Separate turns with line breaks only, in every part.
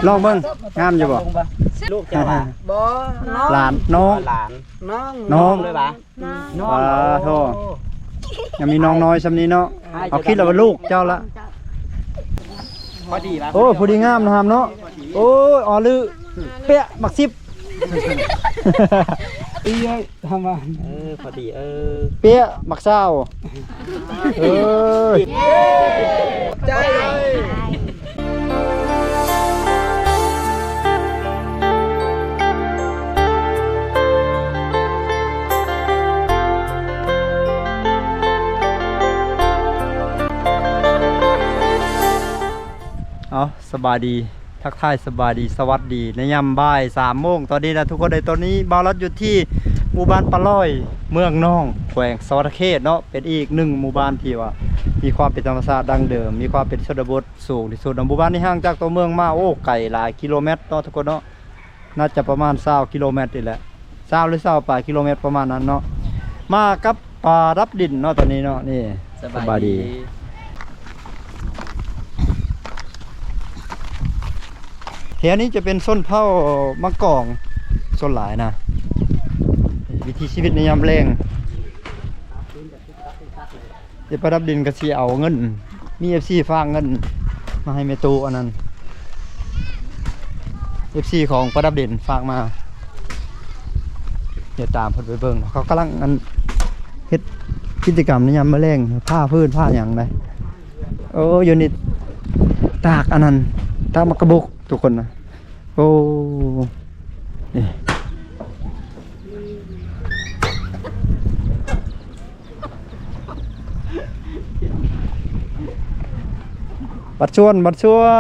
ลองเบิ่งงามอยู่บ่
ลูกเจ้าบ่บ่น้อง
หลานน้อง
หลานน้องเลยบ่น้อง
โธ่ยังมีน้องน้อยซำนี้เนาะเอาคิดแล้วว่าลูกเจ้าละ
พอดีบ่
โอ้พอดีงามนะครับเนาะโอ้ยอ๋อลือเป๊ะมักซิบ
อีเอ้ยทำมาพอดี
เป๊ะมักเศร้า
ใจ
เอาสบายดีทักทายสบายดีสวัสดีในยามบ่าย3 โมงตอนนี้นะทุกคนในตอนนี้บาวรัดอยู่ที่หมู่บ้านปะล้อยเมืองน่องแขวงสวรรคเขตเนาะเป็นอีกหนึ่งหมู่บ้านที่ว่ามีความเป็นธรรมชาติดั้งเดิมมีความเป็นชนบทสูงที่สุดหมู่บ้านนี้ห่างจากตัวเมืองมาโอ้ไกลหลายกิโลเมตรเนาะทุกคนเนาะน่าจะประมาณ20 กิโลเมตรนี่แหละ20 หรือ20 กิโลเมตรประมาณนั้นเนาะมากับปลารับดินเนาะตอนนี้เนาะนี่สบายดีแถวนี้จะเป็นส้นเผามะกองส้นหลายนะวิถีชีวิตในยามแรงจะประดับดินกระเชียเอาเงินมี FC ฝากเงินมาให้เมตูอันนั้น FC ของประดับดินฝากมาเดี๋ยวตามเพิ่นไปเบิ่งเขากำลังเฮ็ดกิจกรรมในยามแรงผ้าพื้นผ้าหยังได้โอ้อยู่นี่ตากอันนั้นตากมะกระบุกทุกคนนะโอ้นี่บัดชว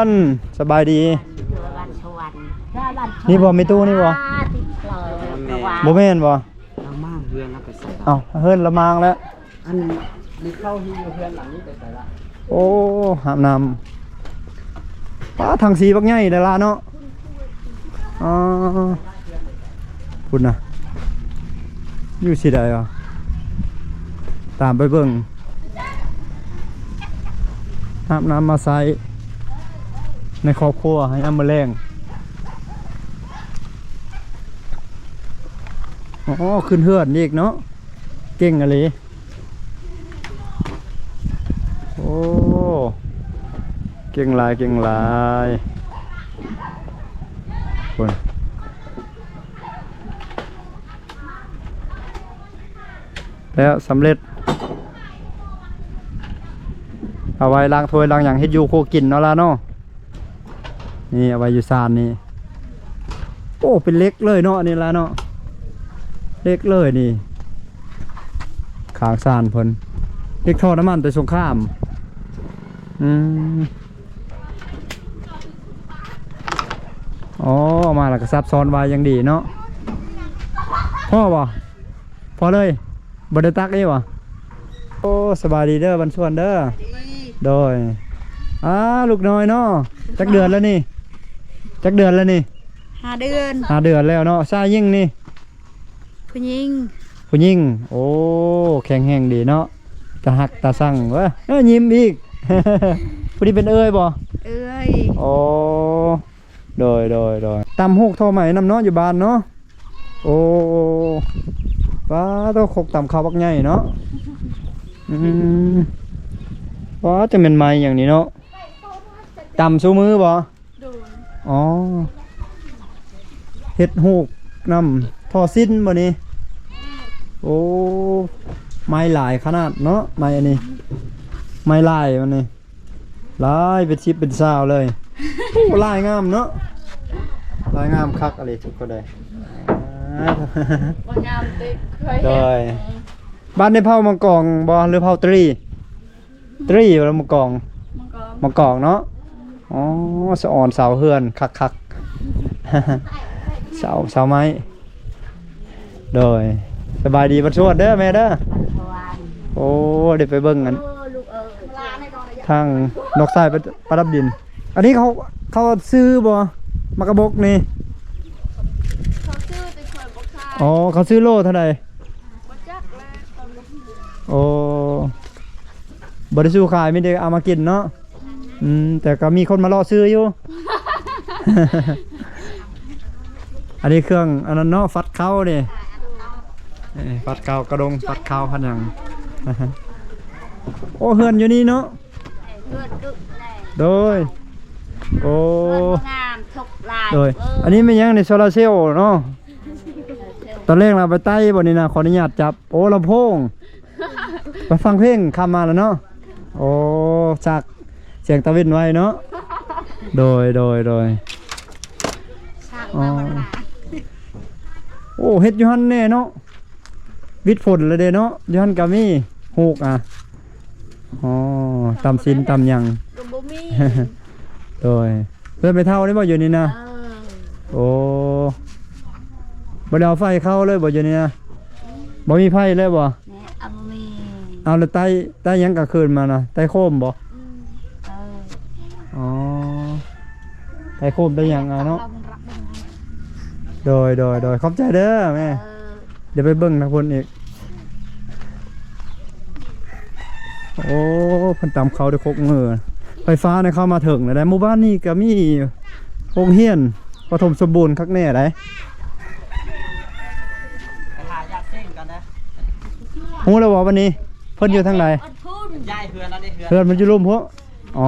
นสบายดีนี่บ่มีตู้นี่บ่บ่แม่นบ่
ละมางเฮือนแล้วไปใส่
เอ้าเฮือนละมางแล้ว
อันนี้เข้าที่เฮือนหลังนี้ไปใส่ละ
โอ้หามน้ำป้าทางสีบักใหญ่ดาราเนาะอ๋อคุณนะอยู่สิได้อ่ะตามไปเบิ่งอาบน้ำมาใส่ในครอบครัวให้น้ำมาแรงอ๋อขึ้นเฮือนอีกเนาะเก่งอะไรโอ้เก่งหลายคนแล้วสำเร็จเอาไว้ล้างถ้วยล้างอย่างเฮ็ดอยู่โคกินเนาะล่ะเนาะนี่เอาไว้อยู่ซานนี่โอ้เป็นเล็กเลยเนาะนี่ล่ะเนาะเล็กเลยนี่ขางซานเพิ่นเล็กท่อน้ำมันแต่สงครามอ๋อมาแล้วก็ซับซ้อนไว้ยังดีเนาะพ่อบ่พอเลยบ่ได้ตักนี่บ่โอ้สบายดีเด้อบันส่วนเด้อโดยลูกน้อยเนาะจักเดือนแล้วนี่5 เดือน
5 เดื
อนแล้วเนาะซายิ่งนี่
ผู้หญิง
โอ้แข็งแรงดีเนาะตาหักตาสั่งเว้ยยิ้มอีกพอดีเป็นเอ้ยบ่โอ้โดยตำหูกท่อใหม่น้ำเนาะอยู่บ้านเนาะโอ้ว้าต้องขกตำข้าวบักใหญ่เนาะว้าจะเป็นไม้อย่างนี้เนาะตำสู้มือบ่อ๋อเฮ็ดหูกน้ำทอสิ้นบ่นี่โอ้ไม้หลายขนาดเนาะไม้อันนี้ไม้ลายมันนี่ลายเป็นชิปเป็นซาวเลยลายงามเนาะลายงามคักอะไรทุกคนเลย
งามติ
โดยบ้านในเผามังกรบ่หรือเผาตรีหรือมังกรเนาะอ๋อสะอ่อนเสาเฮือนคักเสาไม้โดยสบายดีบัดชวดเด้อแม่เด้อโอ้เดี๋ยวไปเบิ่งกันทางนกทรายประดับดินอันนี้เขาซื้อบ่มากระบกนี่
เขาซื้อแต่เคยบ่ขาย
อ๋อเขาซื้อโลเท่าไหร่โอ้บริสุทธิ์ขายไม่ได้เอามากินเนาะแต่ก็มีคนมาล่อซื้ออยู่ อันนี้เครื่องอันนั้นเนาะฟัดเข้าเนี่ยฟัดเข้ากระดงฟัดเข้าพันยังโอ้เฮือนอยู่นี่เนาะ
เลือดดึกแน่
โดยโอ้
เลือดงามทุกลาย
โดยอันนี้ไม่ยังในโซลาร์เซลล์เนาะตอนแรกเราไปใต้บนนี้นะขออนุญาตจับโอ้ลำโพงไปฟังเพลงคำมาแล้วเนาะโอ้จากเสียงตะวินไว้เนาะโดย
ช่างมาบรรดา
โอ้เฮ็ดอยูฮันแน่เนาะวิทย์ฝนเลยเด้เนาะอยูฮันกามีฮูกอ่ะอ๋อตำซินตำหยัง
กบ่มี
โดยเพื่อนไปเท่าได้บ่อยู่นี่นะโอ้บ่ได้เอาไฟเข้าเลยบ่อยู่นี่นะบ่มีไฟเลยบ่
แม่เอาบ่มี
เอาแล้วใต้หยังกลางคืนมานะใต้โคมบ่ อ๋อใต้โคมได้หยังอ่ะเนาะโดยขอบใจเด้อแม่เดี๋ยวไปเบิ่งนะพุ่นอีกโอ้เพิ่นตำเขาได้ครกมือไฟฟ้าเนี่ยเข้ามาถึงแล้วได้หมู่บ้านนี้ก็มีโรงเรียนปฐมสมบูรณ์คักแน่ได้
ไปหาญาติเส้นกันนะ
ฮู้แล้วว่าวันนี้เพิ่นอยู่ทางไหน
ยายเฮือนนั่นนี่เฮือน
เพิ่นมันอยู่ลุ่มพวกอ๋อ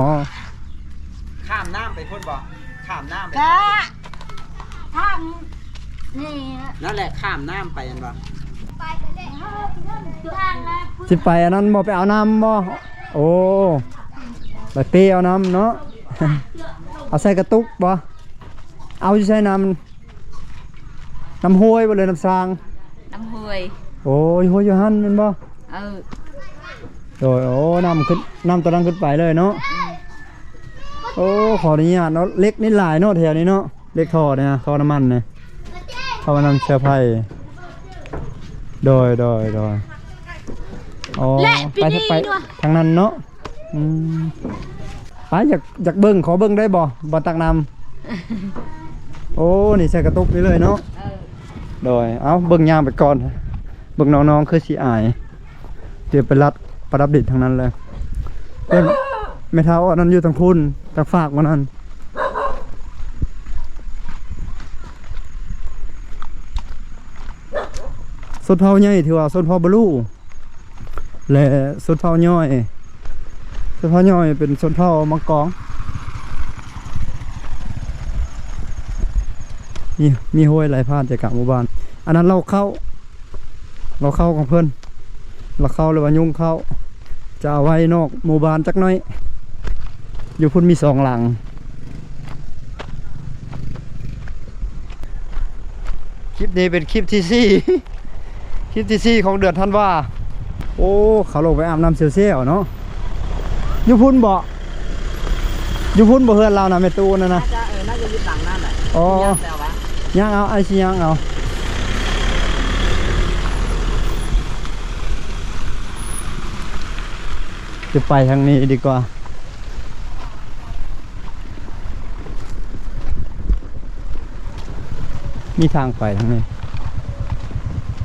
ข้ามน้ำไปพุ่นบ่ข้ามน้ำไป
กะทำนี่
นั่นแหละข้ามน้ำไปยันบ่
ไปเลยทางนะ
สิไปอันนั้นบ่ไปเอาน้ำบ่โอ้ไปเปเอาน้ำเนาะ เอาใส่กระตุกบ่เอาอยู่ใส่น้ำห้วยบ่เลยน้ำซาง
น้ำห้วย
โอ้ยห้วยอยู่หั่นแม่นบ่
เออ
โอ้น้ำขึ้นน้ำตัวนั้นขึ้นไปเลยเนาะโอ้ขออนุญาตเนาะเล็กนิดหลายเนาะแถวนี้เนาะเล็กท่อเนี่ยท่อน้ำมันเนี่ยท่อน้ำเชื้อไฟโดยอ๋อไปทางนั้นเนาะไปอยากเบิ้งขอเบิ้งได้บ่ตักน้ำโอ้นี่ใส่กระตุกนี่เลยเนาะโดยเอาเบิ้งยางไปก่อนเบิ้งน้องๆคือสีอายเดี๋ยวไปรัดประดับดิษฐ์ทางนั้นเลยเพื่อนไม่เท่าอันนั้นอยู่ทางพุ่นทางฝากมันนั่นสุดเผาใหญ่ถือว่าสุดเผาบลูและสุดเผาย่อยสุดเผาย่อยเป็นสุดเผามังกรนี่มีห้วยไหลผ่านจากกลางหมู่บ้านอันนั้นเราเข้าของเพื่อนเราเข้าเลยว่ายุ่งเข้าจะเอาไว้นอกหมู่บ้านจักหน่อยอยู่พุ่นมี2 หลังคลิปนี้เป็นคลิปที่4 คลิปที่4ของเดือนธันวาโอ้เขาลงไปอาบน้ำเซี่ยวๆเนาะอยู่พุ่นบ่เฮือนเรานะเมตูนะนะ
น่าจะยึดหลังนั่นแหละ
อ๋อ
แล้ววะ
ย่างเอาไอซีย่างเอาจะไปทางนี้ดีกว่ามีทางไปทางนี้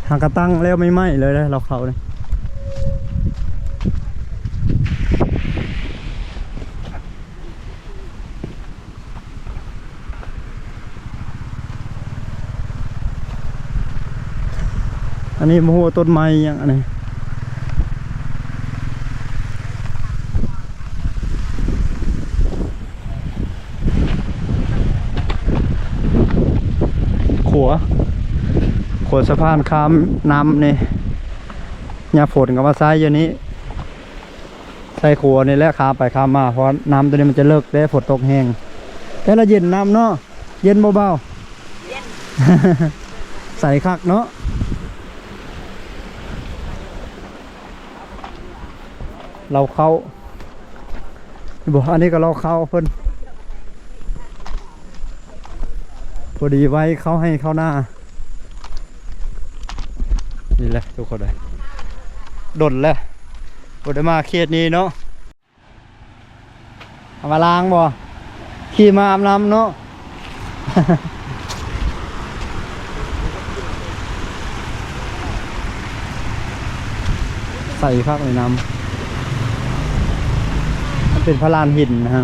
ทางกระตั้งแล้วไม่ไหมเลยนะเราเขาเนี่ยอันนี้โมโหต้นไม้ยังอันนี้ขัวสะพานข้ามน้ำนี่ยาฝนกับมาซ้ายอยู่นี้ใส่ขัวนี่แหละข้ามไปข้ามมาเพราะน้ำตัวนี้มันจะเลิกแล้วฝนตกแห้งแต่ละเย็นน้ำเนาะเย็นเบาๆเย็น ใส่คักเนาะเราเข้าบอกอันนี้ก็เราเข้าเพิ่นพอดีไว้เขาให้เข้าหน้านี่แหละทุกคนเลยดนแล้วบไดมาเขตนี้เนาะเอามาล้างบ่ขี่มาอาบน้ำเนาะ ใส่พักในน้ำมันเป็นพระลานหินนะฮะ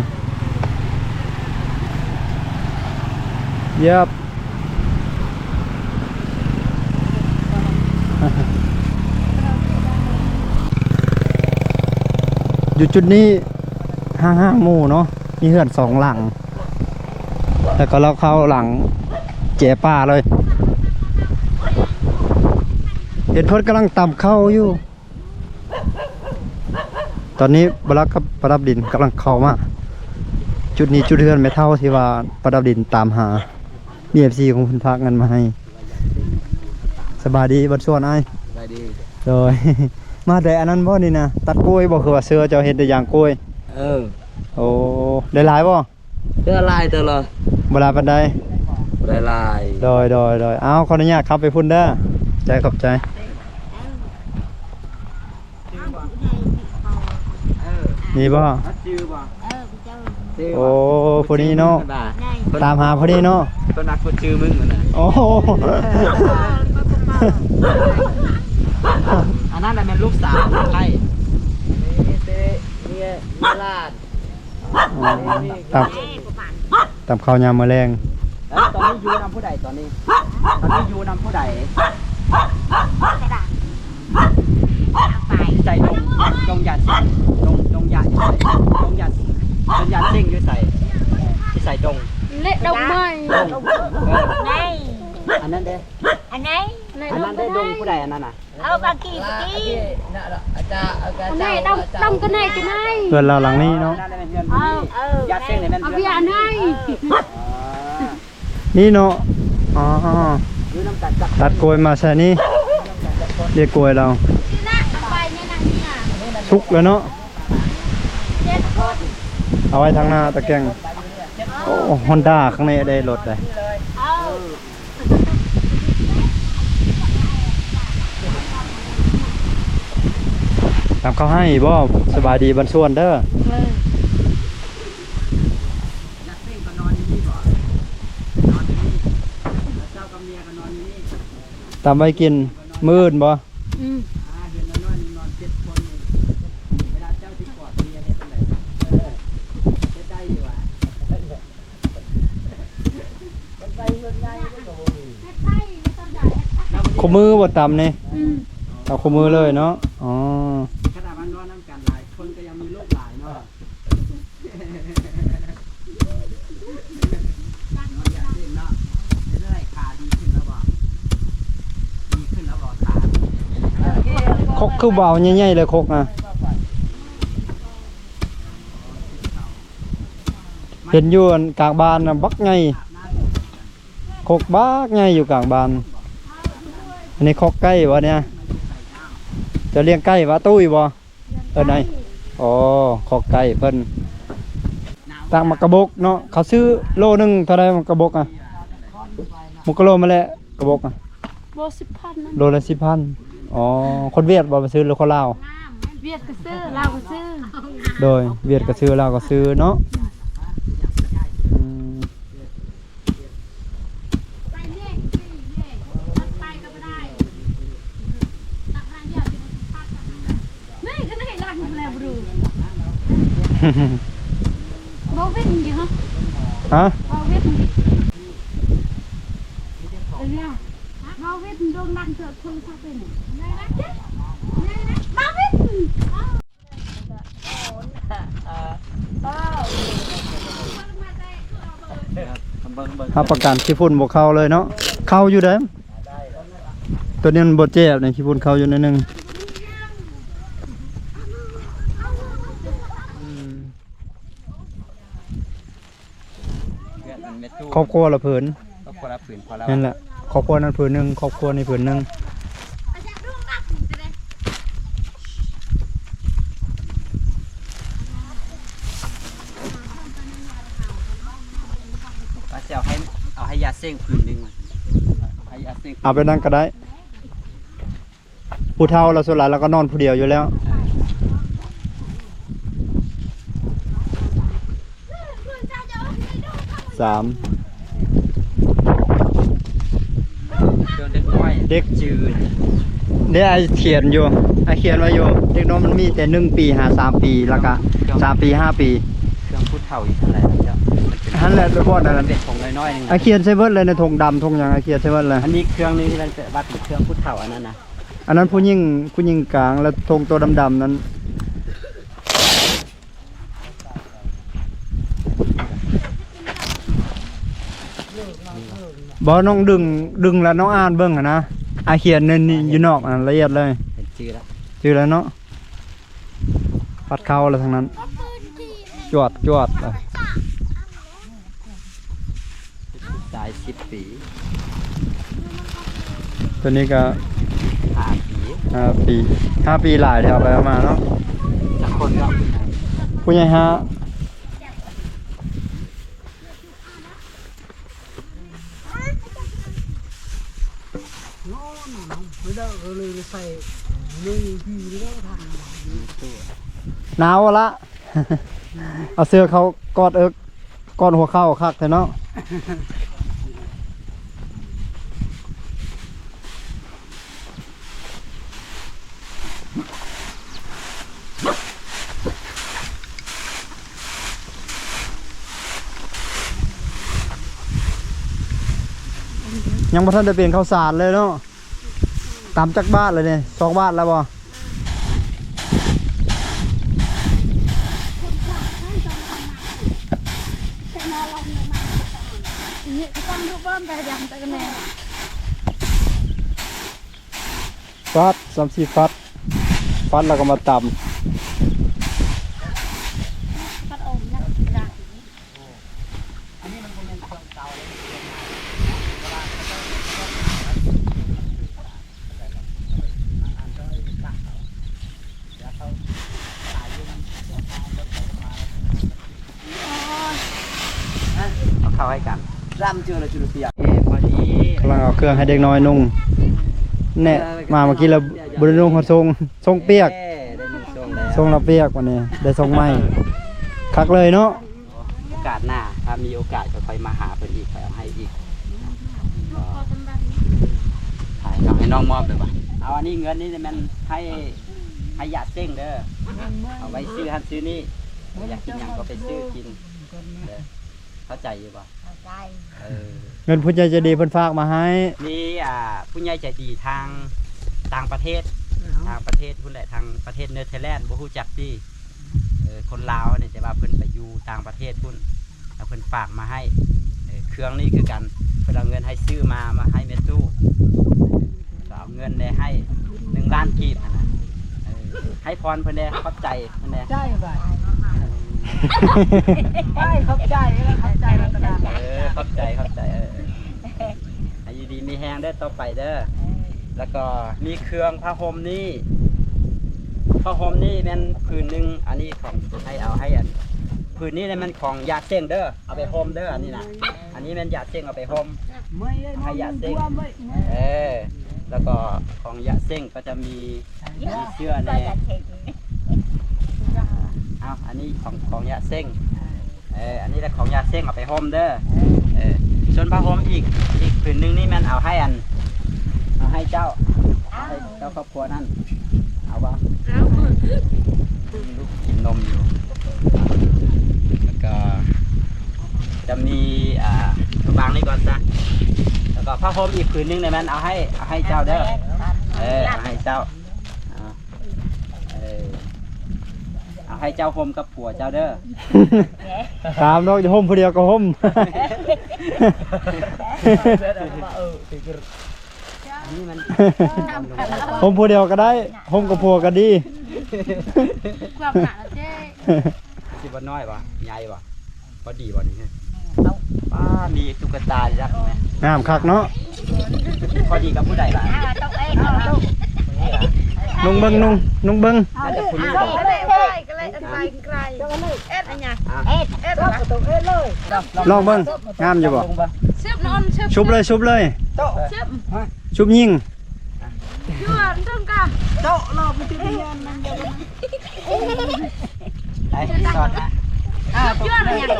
เย็บ อยู่จุดนี้ห้างหมู่เนาะมีเฮือน2 หลังแล้วก็เราเข้าหลังเจ๋ป่าเลยเห็นเพิ่นกำลังตำเข้าอยู่ตอนนี้บลักกับประดับดินกำลังเข้ามาจุดนี้จุดเฮือนไม่เท่าที่ว่าประดับดินตามหา BFC ของคุณพักเงินมาให้สบายดีบัดส่วนอ้าย
ไปดี
โดย มาแต่อันนั้นบ่นี่นะตัดกล้วยบ่คือว่าเสือเจ้าเฮ็ดแต่อย่างกล้วย โอ้ได้หลายบ่
เจอลายเจอเลย
บ่หลายปานใด
ได้ลาย
โดยเอาขออนุญาตครับไปพุ่นเด้อใจขอบใจนี่บ่
จื้อบ่
โอ้พอดีเนาะตามหาพอดีเนาะ
เพิ่นนักเพิ่นจื้อมึงนั่นน่ะ
โอ้โห
อันนั้นน่ะแม่นลูกสาวไผนี่ลาด
ตามข้าวยามมื้อแรง
ตอนนี้อยู่นำผู้ใดตอนนี้อยู่นำผู้ใดใจดงหยาดดงหยาดดงหยาดเด้งอยู่ใส่ที่ใส่ดง
เละดงไม้
ดง
ไง
อันนั้นเด้
อันไหน
อันนั้นได้ดงผู้ใดอันนั้นน่ะ
เอาบากี้อันไหนดงก็ไหนจะไหน
เพื่อนเราหลังนี้เนาะ
อันนั้นเป็นเพื่อนผู้นี้ญาติเส้งในนั้น
เอา
เพื่
เบีย
อน
ร์ไหน
นี่เนาะอ๋อ
อยู่น้ำกันจัก
ตัดกล้วยมาใส่นี่เรียกกล้วยเรา
ไปเนี่ยนะเนี่ย
สุกแล้วเนาะ
7 คน
เอาไว้ทางหน้าตะแกรงโอ้ฮอนด้าข้างในได้รถเลย
เอา
ตามเขาให้บ่สบายดีบันส่วนเด้อ
ญาติเส้งก็นอนอยู่นี่บ่นอนอยู่นี่แล้วเจ้ากับเมียก็นอนอยู่นี่
ตามไว้กินมื้ออื่นบ่
อืม
เดือนละนอน7 คนนี่เวลาเจ้าที่กอดเมียเฮ็ดจังไดเฮ็ดได้อยู่อ่ะ
ขมือบ่ตำนี่
อืม
เอาขมือเลยเนาะอ๋อ
ขนาดมันนอนน้ำกันหลายคนก็ยังมีโรคหลายเนาะนอนอย่างนี้เนาะเป็นอะไรขาดีขึ้นแล้วบ่ดีขึ้นแล้วบ่ขา
คกคือเบาใหญ่ๆเลยคกนะเห็นอยู่อันกลางบ้านน่ะบักใหญ่คกบักใหญ่อยู่กลางบ้านอันนี้คกไก่วะเนี่ยจะเลี้ยงไก่วะตุ้ยบ่ไหนอ๋อคกไก่เพิ่นต่างมักกะบกเนาะเขาซื้อโลนึงเท่าไรมักกะบกอ่ะมุกกะโลมาแล้วกระบกอ่ะ
โบ10,000นั่น
โลละ10,000อ๋อคนเวียดบ่ไปซื้อหรือคนลาว
เวียดก็ซื้อลาวก็ซื้อ
โดยเวียดก็ซื้อลาวก็ซื้อเนาะอืม
ไปเนี่ยไปก็ไม่ได้ตักทางเดียวนี่ก็ได้รักแล้วบรูโบเวทอยู่ฮะ
ฮะ
โบเวทเนี่ยโบเวทโดนดันเจอคนชอบเป็นไงนะเจ๊ไงนะโบเวท
ถ้าประกันขี้ฝุ่นบ่เข้าเลยเนาะเข้าอยู่เด้อตัวนี้มันบ่เจ็บนี่ขี้ฝุ่นเข้าอยู่นิดนึงครอบครัวละผืน
ก็คนละผืนพอแล้ว
นั่นแหละครอบครัวนั้นผืนหนึงครอบครัวนี้ผืนหนึง
ป้าจะเอาให้ยาเส้งผืนหนึงให้ยาเส้ง
เอาไปนั่งก็ได้ผู้เฒ่าเราส่วนหลายเราก็นอนผู้เดียวอยู่แล้ว 3
เด็กน้อย
เด็ก
จืด
เดี๋ยวไอเขียนอยู่ไอเขียนไว้อยู่เด็กน้อยมันมีแต่1 ปีหา3 ปีแล้วก็3 ปี 5 ปี
เครื่องพูดเท่าอีกเท่าไหร่แล้วเจ้ามันเป็น
นั่นแหละตัวบ่อนนั่น
เป็นของน้อยๆนึง
ไอเขียนใช้เบิดเลยในธงดำธงหยังไอเขียนใช้เบิดเลย
อันนี้เครื่องนึงที่มันเป็นว่าเป็นเครื่องพุทธเฒ่าอันนั้นนะ
อันนั้นผู้ยิ่งกลางแล้วธงตัวดำๆนั้นบ่น้องดึงแล้วน้องอ่านเบิ่งนะไอเขียนนี่อยู่นอกอันละเอียดเลย
เป็นชื่อแล้ว
ชื่อแล้วเนาะปัดเข้าแล้วทั้งนั้นจวดเลย
ตาย10 ปี
ตัวนี้ก็
5 ปี
5 ปีหลายแถวไปมาเนาะ
จักคนก็
ผู้ใหญ่ฮะ
ไม่ได้เลยใส่มือพี่แล้วทำตัว
หนาวละ เอาเสื้อเขากอดกอดหัวเข้าคักแต่เนาะยังบ่ทันได้เปลี่ยนข้าวสารเลยเนาะตามจักบ้านเลยเนี่ย2 บ้านแล้วบ่
นี่ต้องดูเบิ้มไปยังตะกันแน่
ฟัด3-4 ฟัดแล้วก็มาตำ
พัดอมนะจ้ะ
อันนี้มันเป็นเครื่องเก่าเลยเอาเข้าให้กันร่ำเจอเลยจุลเปียพอดี
กำลังเอาเครื่องให้เด็กน้อยนุ่งแน่มาเมื่อกี้เราบรินุ่งเขาทรงเปียก
ได้หนึ่งทรงแล้ว
ทรงเราเปียกวันนี้ได้ทรงใหม่คักเลยเนาะ
โอกาสหน้าถ้ามีโอกาสก็ค่อยมาหาเพิ่นอีกไปเอาให้อีกถ่ายเอาให้น้องมอบเลยว่ะเอาอันนี้เงินนี่มันให้ยาเส้งเด้อเอาไว้ซื้อหันซื้อนี่อยากกินหยังก็ไปซื้อกินเด้อเข้าใจอยู่ป่ะเออ
เงินผู้ใหญ่ใจดีเพิ่นฝากมาให้
มีผู้ใหญ่ใจดีทางต่างประเทศพุ่นแหละทางประเทศเนเธอร์แลนด์บ่ฮู้จักติคนลาวเนี่ยแต่ว่าเพิ่นไปอยู่ต่างประเทศพุ่นแล้วเพิ่นฝากมาให้เครื่องนี้คือกันเพิ่นเอาเงินให้ซื้อมาให้แม่ตู้ก็เอาเงินได้ให้1 ล้านกีบนะให้พรเพิ่นได้ขอบใจเพิ่นได้
ใช่ป่ะใช่เข้าใจแล้วเข้าใจแล้วก็ได้
ขอบใจให้อยู่ดีมีแฮงได้อต่อไปเด้อแล้วก็มีเครื่องผ้าห่มนี่แม่นผืนหนึงอันนี้ของให้อันผืนนี้เนี่ยมันของยาเส้งเด้อเอาไปห่มเด้ออันนี้นะอันนี้แม่นยาเส้งเอาไปห่ม
ไม่ได้
ให้ยาเส้ง
ไม่
แล้วก็ของยาเส้งก็จะมีเสื้อแน่เอาอันนี้ของยาเส้งอันนี้แหละของยาเส้งเอาไปห่มเด้อส่วนผ้าห่มอีกผืนหนึงนี่มันเอาให้เจ้าครอบครัวนั่นเอาบ่ลูกกินนมอยู่แล้วก็จะมีบางนี่ก่อนจ้ะแล้วก็ผ้าห่มอีกผืนหนึงเนี่ยมันเอาให้เจ้าเด้อเอาให้เจ้าเอาให้เจ้าห่มกับผัวเจ้าเด้อ
ตามเนาะจะห่มผู้เดียวก็ห่ม
นี่มัน
ห่มผู้เดียวก็ได้ห่มกับผัวก็ดี
ความหนาเจ๊
สิบ่น้อยป่ะใหญ่ป่ะพอดีป่ะนี่ป้ามีตุ๊กตายักษ์ไหม
งามคักเนาะ
พอดีกับผู้ใดล่ะ
นุ่งเบิ่ง
น่าจะคุณนี่ป่ะ
ลองเบิ่งงามอยู่บ่
เชือบนอนเชือบ
ชุบเลย
เชือบ
ชุบยิง
ยวนต้องกะ
โต๊ะรอบมันจะมีอันนั้น
ไอ้สอดนะ
ยวนอะไรอย่าง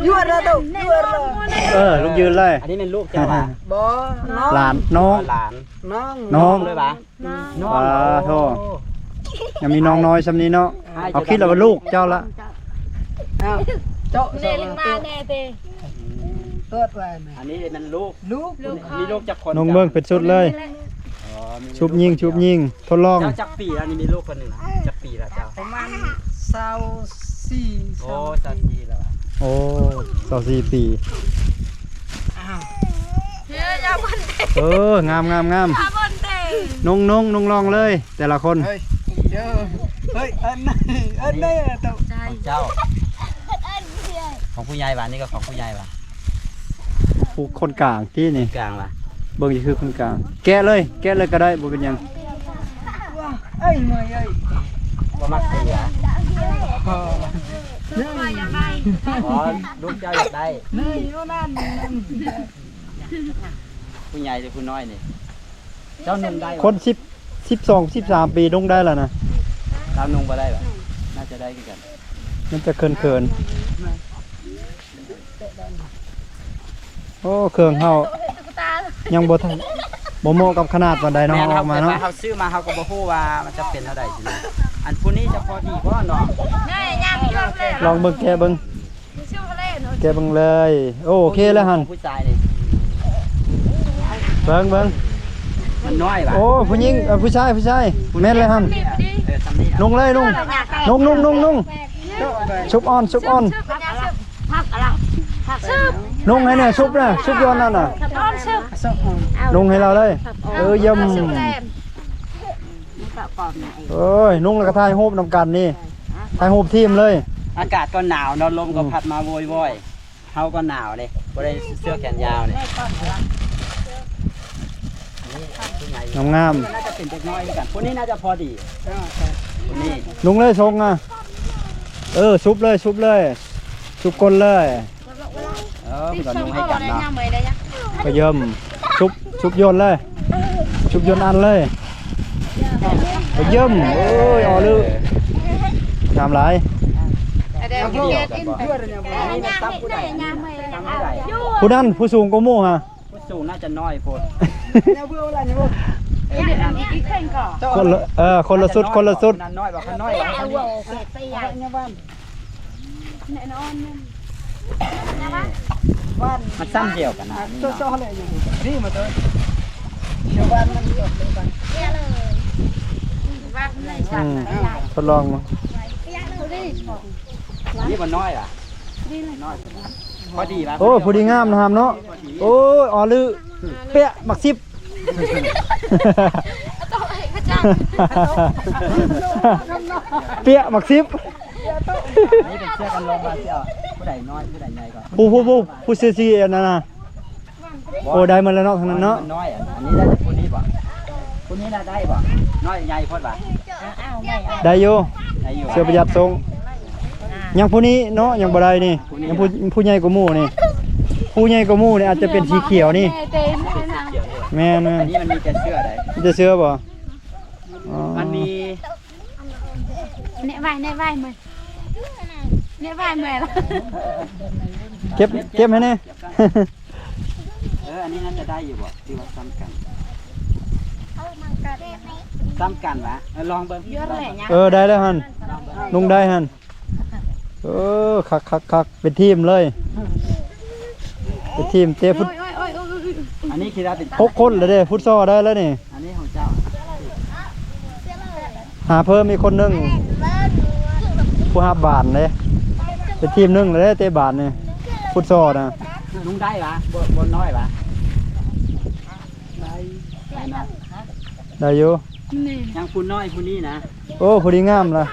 ยั่วระดับยั่วระ
ลูกยืนเลย
อันนี้เป็นลูกเจ้าป่ะ
บ่น้อง
หลานน้อง
หลาน
น้อง
เลยป่ะน้อง
โธ่ยังมีน้องน้อยซำนี้เนาะเอาคิดแล้วว่าลูกเจ้าละ
อ้าว เจ้า
เล่นมาแน่เต้
เกิดไปนะ
อันนี้มันลูก
ลูก
มีลูกจักคน
น้องเบิ่งเป็นสุดเลย
อ๋อมี
ชุบยิงชุบยิงทดลอง
เจ้าจักปีแล้วนี่มีลูกคนหนึ่งนะจักปีแล้วเจ้า
ประมาณ24
โอ้จักปีแล้วอะ
โอ้24ปี
เฮ้ยอย่าบนเต้
งามงามงาม
อย่าบนเต้
นุ่งลองเลย แต่ละคน
เฮ้ยเด้อเฮ้ยอันนี้เจ้า
ใจ
ของเจ้า ของผู้ใหญ่บ้านนี่ก็ของผู้ใหญ่บ้าน
ผู้คนกลางที่นี่
กลางบ้าน
เบิ่งนี่คือคนกลาง แกะเลยก็ได้บ่เป็นหยัง
เอ้ยมื้อเอ้ย
บ่มักเสีย
นี่
อย่าไป
อ๋อลูกเจ้าอยากได้
นี่อยู่นั่น
ผู้ใหญ่หรือผู้น้อยนี่ เจ้านุ่งได้บ่
คน12 13ปีลงได้แล้วนะ
เจ้านุ่งบ่ได้บ่น่าจะได้คือกัน
มันจะเคินโอ้เครื่องเฮา
ตุ๊กตา
ยังบ่ทันบ่เหมาะกับขนาดปานใดเนาะ
แม่น
เอา
ค
อ
รั
อบ กมาเนาะ
เขาซื้อมาเขาก็บ่ฮู้ว่ามันจะเป็นเท่าใดสินะอันผู้นี้จะพอดีบ่เนาะ
ง่ายยากเชื่อเลย
ลองเบิ่งแกะเบิ่ง
เชื่อเลยเนาะ
แกะเบิ่งเลย โอเคแล้วหั่น
ผู้ชายนี่
เบิ่ง
มันน้อยบ่
โอ้ผู้หญิงผู้ชายแม่นเลยหั่น
ทำนี่
ลงเลยนุ่งชุบอ่อน
พักอะไรพักซึบ
นุ่งให้เนี่ยชุบนะชุบย้อนนั่นน่ะ
นอนซึบ
นุ่งให้เราเลยเยี่ยม
ซึบแต้ม
เอ้ยนุ่งแล้วก็ถ่ายรูปนำกันนี่ถ่ายรูปทีมเลย
อากาศก็หนาวเนาะลมก็พัดมาโวยๆเฮาก็หนาวเลยบ่ได้เสื้อแขนยาวนี่ผู้ใหญ่
งาม
น่าจะเป็นเด็กน้อยเหมือนกันคนนี้น่าจะพอดีคนนี้
ๆนุ่งเลยทรงอ่ะชุบเลยชุบก้นเลย
มันก็นุ่งให้กันเนาะ
ก็เยี่ยมชุบโยนเลยชุบโยนอันเลยก็เยี่ยมโอ้ยอ๋อลืองามหลาย
เดี๋ยว
เดียวกันบ่
เพื่อนเนี่ยบ่
อันนี้มันซ้ำผู้ใดซ้ำผู้ใด
ผู้นั้นผู้สูงกว่าหมู่ฮะ
ผู้สูงน่าจะน้อยโพด
เนี่ยเพื่อนอะไรเนี่ยบ่
อีกเข่งก่อน
คนละคนละสุด
นั้นน้อยบ่คันน้อยบ่คันนี้
เนี่ยบ้าน
แน่นอน
บ้าน
มันซ้ำเดียวกันนะนี่
เจ้า
เนาะ
อะไรอยู่นี่มาเด้อเดี๋ยวบ้านมันจบเลยกัน
ว่าเลย
ทดลองมา
นี่มันน้อยล่ะน้อยพอดีป่ะ
โอ้ผู้ดีงามนะครับเนาะโอ้ยอ๋อลือเป๊ะมักซิบ
ต้องให้พระเจ้า
เปียมักซิบ
นี่เป็นเสื้อกันลมมาเสื้อผู้ใดน้อยผู้ใดใหญ่ก่อน
ผู้ซีอันนั้นนะโอ้ได้มาแล้วเนาะทางนั้นเนาะ
มันน้อยอันนี้ได้จากคนนี้บ่คนนี้น่าได้บ่น้อยใหญ่พอดบ่
ได้อยู่
ได้อยู่
เสื้อประหยัดทรงยังผู้นี้เนาะยังบ่ได้นี่ยังผู้ใหญ่กว่าหมู่นี่ผู้ใหญ่กว่าหมู่นี่อาจจะเป็นสีเขียวนี่
เต็ม
เขียวด้วย
แม่น
อันนี้มันมีแต่เสื้อใด
มันจะเสื้อบ่อ๋อ
มันมี
เนี่ยvaiเนี่ยvai màyเนี่ยvai mày là
เก็บให้แน่
อันนี้น่าจะได้อยู่บ่ที่ว่าซ้ำกันซ้ำกันวะลองเบิ่ง
ได้แล้วหั่นนุ่งได้หั่นคักเป็นทีมเลยเป็นทีมเตะฟุต
อันนี้คิดว่าเป็น
6คนแล้วเด้ฟุตซอลได้แล้วนี่
อันนี้ของเจ้า
หาเพิ่มอีกคนนึงผู้ฮับบานเลยเป็นทีมนึงเลยเตะบานนี่ฟุตซอลนะ
ลุงได้ปะบนน้อยปะ
ได้
ได้นะ
ได้อยู่
ยังคุณน้อยคุณนี่นะ
โอ้พอดีงามเลย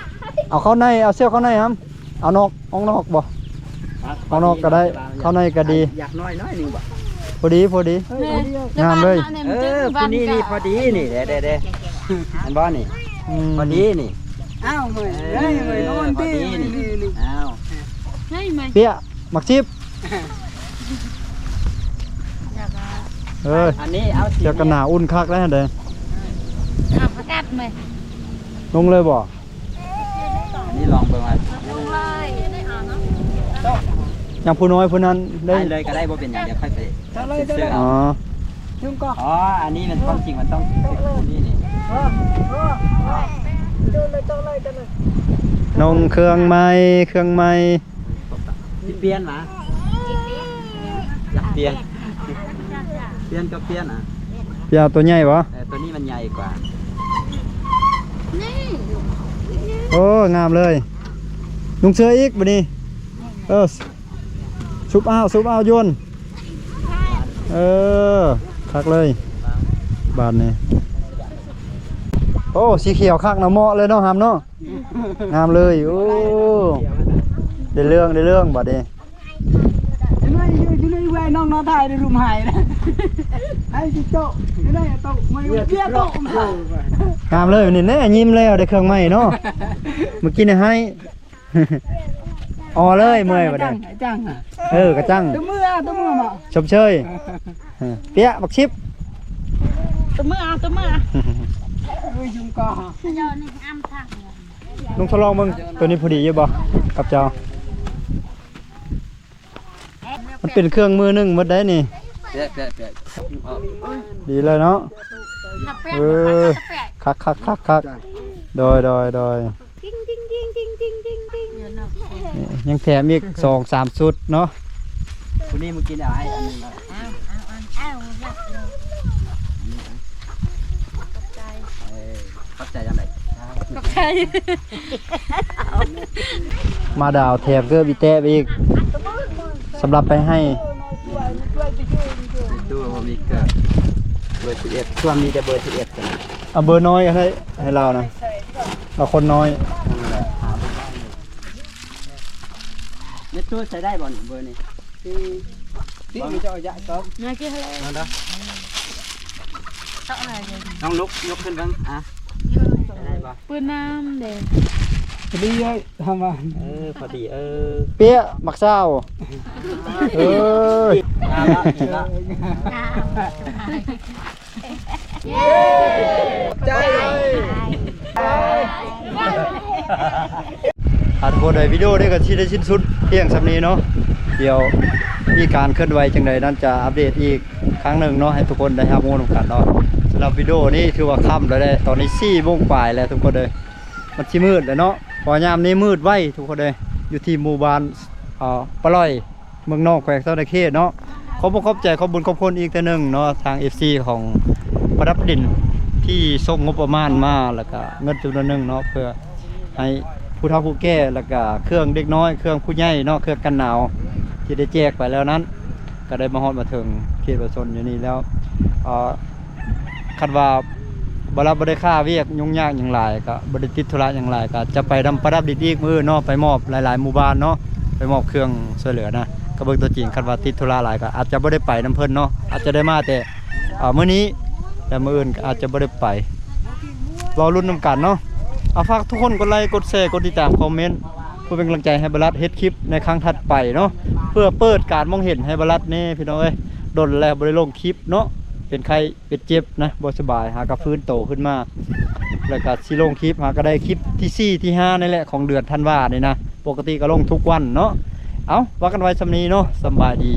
เอาเข้าในเอาเสื้อเข้าในครับเอานอกออกนอกบ่เอานอกก็ได้เข้าในก็ดี
อยากน้อยหนึงบ่
พอดีงามเลย
คุณนี่นี่พอดีนี่เด้อันบ่นี่
ม
พอดีนี่
อ้าวเฮ้ยเฮ้ยเฮ้ยนอน
พอ
ดี
ดีนี่
นี่
อ้าว
này mày
เปี้ยมักชิบเอ้ย
อันนี้เอาสี
เจ้ากันหนาอุ่นคักแล้วเด้
phát cắt mày
ลงเลยบ่
อันนี้ลองเบิ่งว่า
luôn lời đây ở nó
อย่างผู้น้อยผู้นั้นได้
ได้เลยก็ได้บ่เป็นอย่างเดียวค่อยไป
จะเลยจะ
ซื้
เล
อย เอา
อ๋อ
ยุ่งก็
อ๋ออันนี้มันความจริงมันต้องคุณนี่นี่
ดูเลยจะเลยจะเลย
นงเครื่องไม้
น
สิเปลี่ยนมาอยากเปลี่ยนเปลี่ยนก็เปลี่ยนอ่ะ
เปียตัวใหญ่บ่
ตัวนี้มันใหญ่กว่า
นี่
โอ้งามเลยลุงเสืออีกบัดนี้ซุปเอาโยนคักเลยบาทนี่โอ้สีเขียวคักนะเหมาะเลยเนาะหำเนาะงามเลยโอ้ได้เรื่องบาทนี้
อยู่ในเวน้องน้องถ่ายในรูมหายนะไอ้จิโต้อยู่ในโต๊ะไม่เบี้ยโต๊ะ
งามเลยนี่แน่ยิ้มแล้วได้เครื่องใหม่เนาะเมื่อกี้เนี่ยให้อ๋อเลยเมื่อยบาทนี้
จัง
กระจัง
ตัวมือมา
ชมเชยเปียบักชิป
ตัวมือ
ลุยจุ่มกอ
เจ้านี่อ้ำทาง
ลุงทดลองมึงตัวนี้พอดีอยู่บ่กับเจ้ามันเป็นเครื่องมือนึ่งหมดได้นี่
เปียก
ดีเลยเนาะ
กาแฟกาแฟ
คักโดย
กิ้งกิ้งกิ้งกิ้งกิ้งกิ้งกิ้ง
นี่ยังแถมอีก2-3ชุดเนาะ
คนนี้เมื่อกี้เอาให้อันนึงแล้ว
เอาหลับเลย
เข้าใจยังไง
กับใคร
มาดาวแถมเกลือบิเตะไปอีกสำหรับไปให้
ดูว่ามีเกิดเบอร์11ช่วงนี้จะเบอร์11กัน
เอาเบอร์น้อยให้เรานะเราคนน้อย
นี่ตู้ใช้ได้บ่นี่เบอร์นี้
ที่มีเจ้าใหญ่ก็
เนื้อกี่ทะเล
นั่นเด้อ
ต่ออะไรเลย
น้องลุกยกขึ้นบ้างใช้ได้บ่
ปืนน้ำเด็ก
ดีเลยทำมา
พอดี
เปี๊ยะมักเศร้าเอ้ย
ละ
ใจ
ทุกคนในวิดีโอนี้ก็ที่ได้สิ้นสุดเพียงสำนี้เนาะเดี๋ยวมีการเคลื่อนไหวจังใดนั้นจะอัปเดตอีกครั้งหนึ่งเนาะให้ทุกคนได้รับรู้กันเนาะสำหรับวิดีโอนี้ถือว่าค่ำแล้วได้ตอนนี้4 โมงปลายแล้วทุกคนเลยมันชิมืดแล้วเนาะพอยามนี้มืดไว้ทุกคนเลยอยู่ที่หมู่บ้านปะล่อยเมืองนอกแขวงสะระเข้เนาะขอบใจขอบบุญขอบคุณอีกแต่หนึ่งเนาะทาง FC ของประดับดินที่ส่งงบประมาณมาแล้วก็เงินจำนวนหนึ่งเนาะเพื่อให้ผู้เฒ่าผู้แก่แล้วก็เครื่องเด็กน้อยเครื่องผู้ใหญ่เนาะเครื่องกันหนาวที่ได้แจกไปแล้วนั้นก็ได้มาฮอดมาถึงเขตประชาชนอยู่นี่แล้วคันว่าบ่รับบ่ได้ค่าเวียกยุ่งยากอย่างไรก็บ่ได้ติดธุระอย่างไรก็จะไปนำประดับดินอีกมื้อเนาะไปมอบหลายๆหมู่บ้านเนาะไปมอบเครื่องช่วยเหลือนะก็เบิ่งตัวจริงคันว่าติดธุระหลายก็อาจจะบ่ได้ไปนํเพิ่นเนาะอาจจะได้มาแต่มื้อนี้แต่มื้ออื่นก็อาจจะบ่ได้ไปรอลุ้นนำกันเนาะฝากทุกคนกดไลค์กดแชร์กดติดตามคอมเมนต์เพื่อเป็นกำลังใจให้บรัดเฮ็ดคลิปในครั้งถัดไปเนาะเพื่อเปิดการมองเห็นให้บรัดนี่พี่น้องเอ้ยดนแล้วบ่ได้ลงคลิปเนาะเป็นใครเป็นเจ็บนะบ่สบายหากระฟื้นโตขึ้นมาแล้วก็สิลงคลิปหาก็ได้คลิปที่4ที่5นี่แหละของเดือนธันวาคมนี่นะปกติก็ลงทุกวันเนาะเอาว่ากันไว้สำนี้เนาะสบายดี